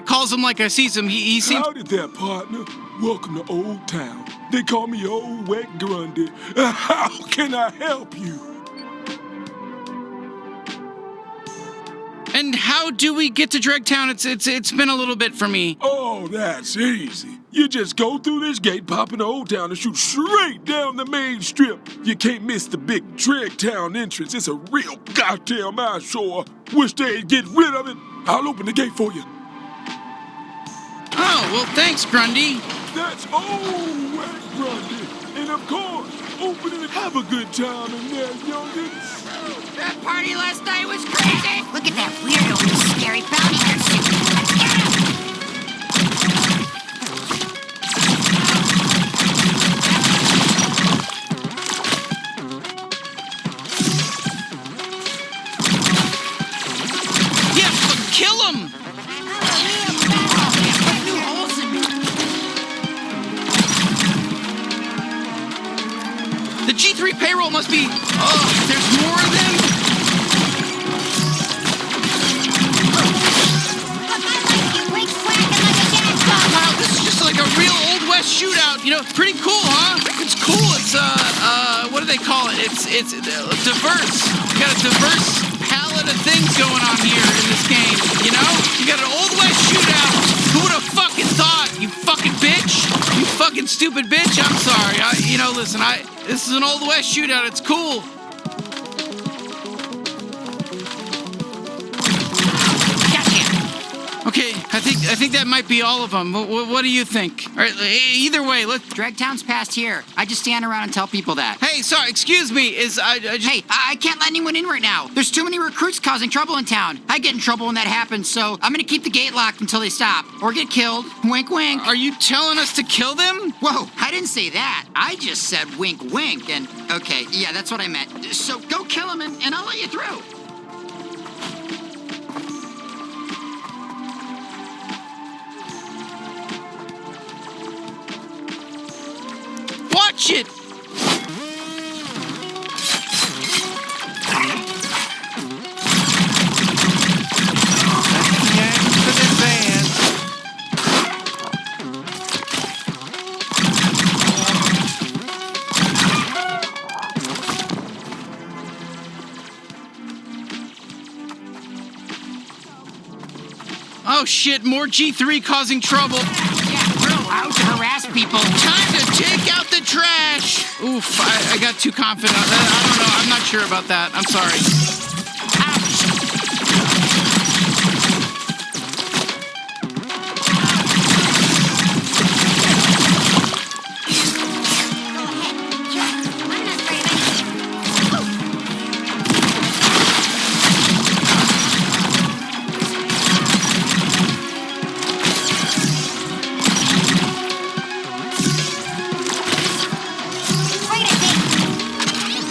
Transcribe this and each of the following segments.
calls him like I sees him. He seems... Howdy there, partner. Welcome to Old Town. They call me Old Wet Grundy. How can I help you? And how do we get to Dregtown? It's been a little bit for me. Oh, that's easy. You just go through this gate, pop into Old Town, and shoot straight down the main strip. You can't miss the big Dregtown entrance. It's a real goddamn eyesore. Wish they'd get rid of it. I'll open the gate for you. Oh, well, thanks, Grundy. That's Old Wet Grundy. And of course, open it and have a good time in there, youngins. That party last night was crazy! Look at that weirdo in the scary bounty hunter suit. Yeah, but kill him! Put new holes in me. The G3 payroll must be... Oh, there's more of them? Wow, this is just like a real Old West shootout. You know, pretty cool, huh? It's cool. It's, what do they call it? It's diverse. You got a diverse palette of things going on here in this game, you know? You got an Old West shootout. Who would have fucking thought? You fucking bitch. You fucking stupid bitch. I'm sorry. Listen, this is an Old West shootout. It's cool. Okay, I think that might be all of them. What do you think? All right, either way, let's... Dregtown's past here. I just stand around and tell people that. Hey, sorry, excuse me, Hey, I can't let anyone in right now. There's too many recruits causing trouble in town. I get in trouble when that happens, so I'm gonna keep the gate locked until they stop. Or get killed. Wink, wink. Are you telling us to kill them? Whoa, I didn't say that. I just said wink, wink, and... Okay, yeah, that's what I meant. So go kill him, and I'll let you through. Watch it! Oh shit, more G3 causing trouble. Yeah, we're allowed to harass people. Time to take out the trash. Oof, I got too confident. I don't know, I'm not sure about that. I'm sorry.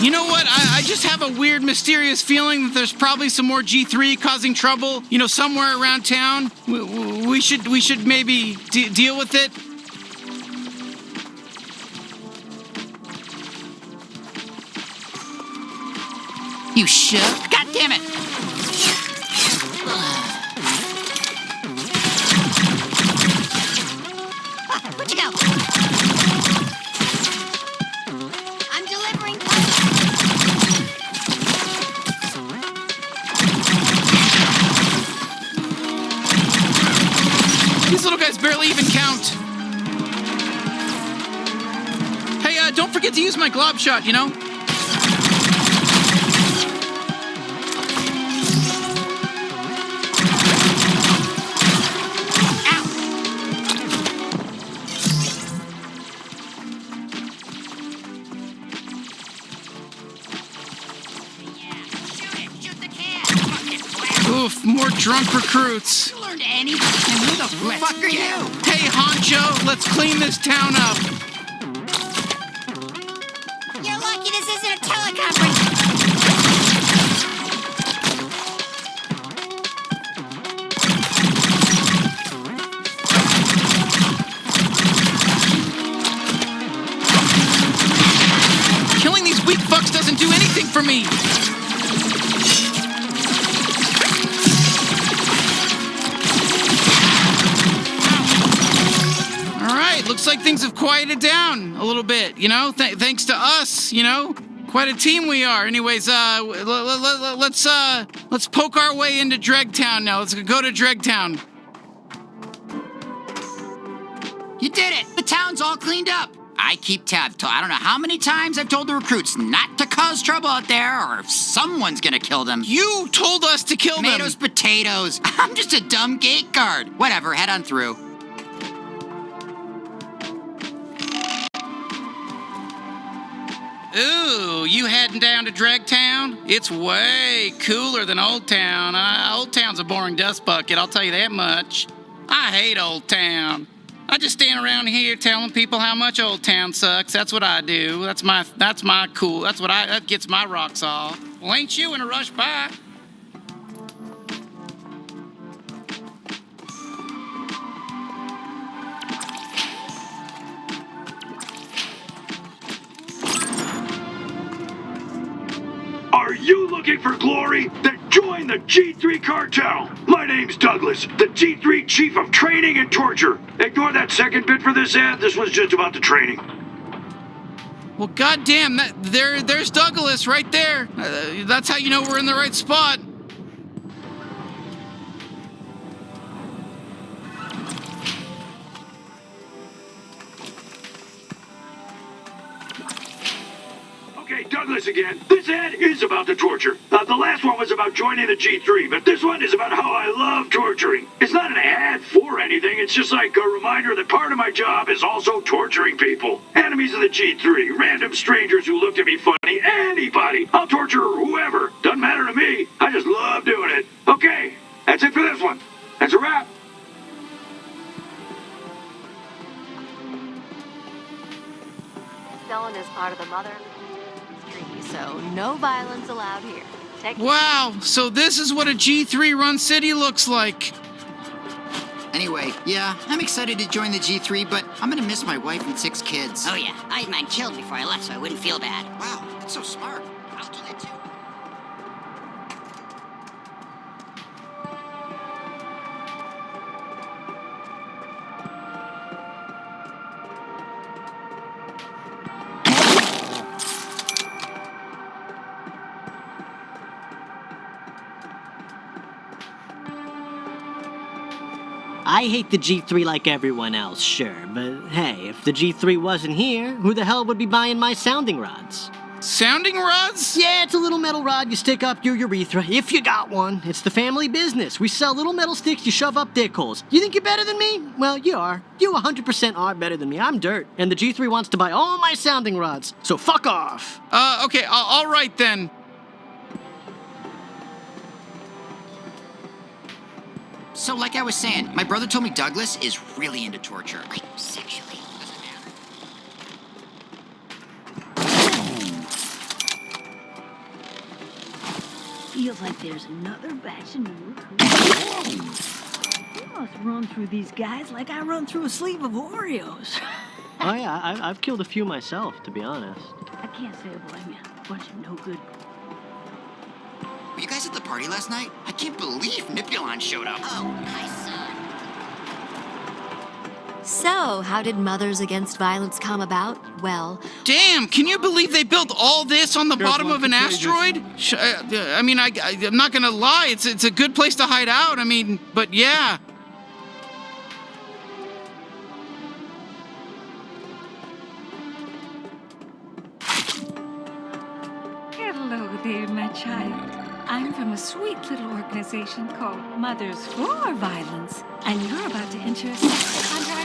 You know what? I just have a weird, mysterious feeling that there's probably some more G3 causing trouble, you know, somewhere around town. We should maybe deal with it. You should? God damn it! Where'd you go? I'm delivering. These little guys barely even count. Hey, don't forget to use my glob shot, you know? Oof, more drunk recruits. You learned anything? And who the fuck are you? Hey, Honcho, let's clean this town up. You're lucky this isn't a teleconference. Killing these weak fucks doesn't do anything for me. looks like things have quieted down a little bit, you know, thanks to us, you know. Quite a team we are. Anyways, let's poke our way into Dregtown now. Let's go to Dregtown. You did it! The town's all cleaned up. I keep tabs. I don't know how many times I've told the recruits not to cause trouble out there, or someone's gonna kill them. You told us to kill them. Tomatoes, potatoes. I'm just a dumb gate guard. Whatever, head on through. Ooh, you heading down to Dregtown? It's way cooler than Old Town. Old Town's a boring dust bucket, I'll tell you that much. I hate Old Town. I just stand around here telling people how much Old Town sucks. That's what I do. That's my cool. That gets my rocks off. Well, ain't you in a rush by? Are you looking for glory? Then join the G3 cartel. My name's Douglas, the G3 Chief of Training and Torture. Ignore that second bit for this ad. This one's just about the training. Well, goddamn, there's Douglas right there. That's how you know we're in the right spot. Okay, Douglas again. This ad is about the torture. The last one was about joining the G3, but this one is about how I love torturing. It's not an ad for anything. It's just like a reminder that part of my job is also torturing people. Enemies of the G3, random strangers who look to be funny, anybody. I'll torture whoever. Doesn't matter to me. I just love doing it. Okay, that's it for this one. That's a wrap. Felon is part of the mother treaty, so no violence allowed here. Wow, so this is what a G3 run city looks like. Anyway, yeah, I'm excited to join the G3, but I'm gonna miss my wife and 6 kids. Oh yeah, I had mine killed before I left so I wouldn't feel bad. Wow, that's so smart. I'll do that too. I hate the G3 like everyone else, sure, but hey, if the G3 wasn't here, who the hell would be buying my sounding rods? Sounding rods? Yeah, it's a little metal rod you stick up your urethra, if you got one. It's the family business. We sell little metal sticks you shove up dick holes. You think you're better than me? Well, you are. You 100% are better than me. I'm dirt. And the G3 wants to buy all my sounding rods, so fuck off. Okay, all right then. So, like I was saying, my brother told me Douglas is really into torture. Like sexually. Feels like there's another batch of new recruits. You must run through these guys like I run through a sleeve of Oreos. Oh yeah, I've killed a few myself, to be honest. I can't say I blame you. Bunch of no good. Were you guys at the party last night? I can't believe Nipulon showed up. Oh, hi, son. So, how did Mothers Against Violence come about? Well, Damn, can you believe they built all this on the bottom of an asteroid? I mean, I'm not gonna lie, it's a good place to hide out. I mean, but yeah. Hello there, my child. I'm from a sweet little organization called Mothers for Violence, and you're about to enter a secret contract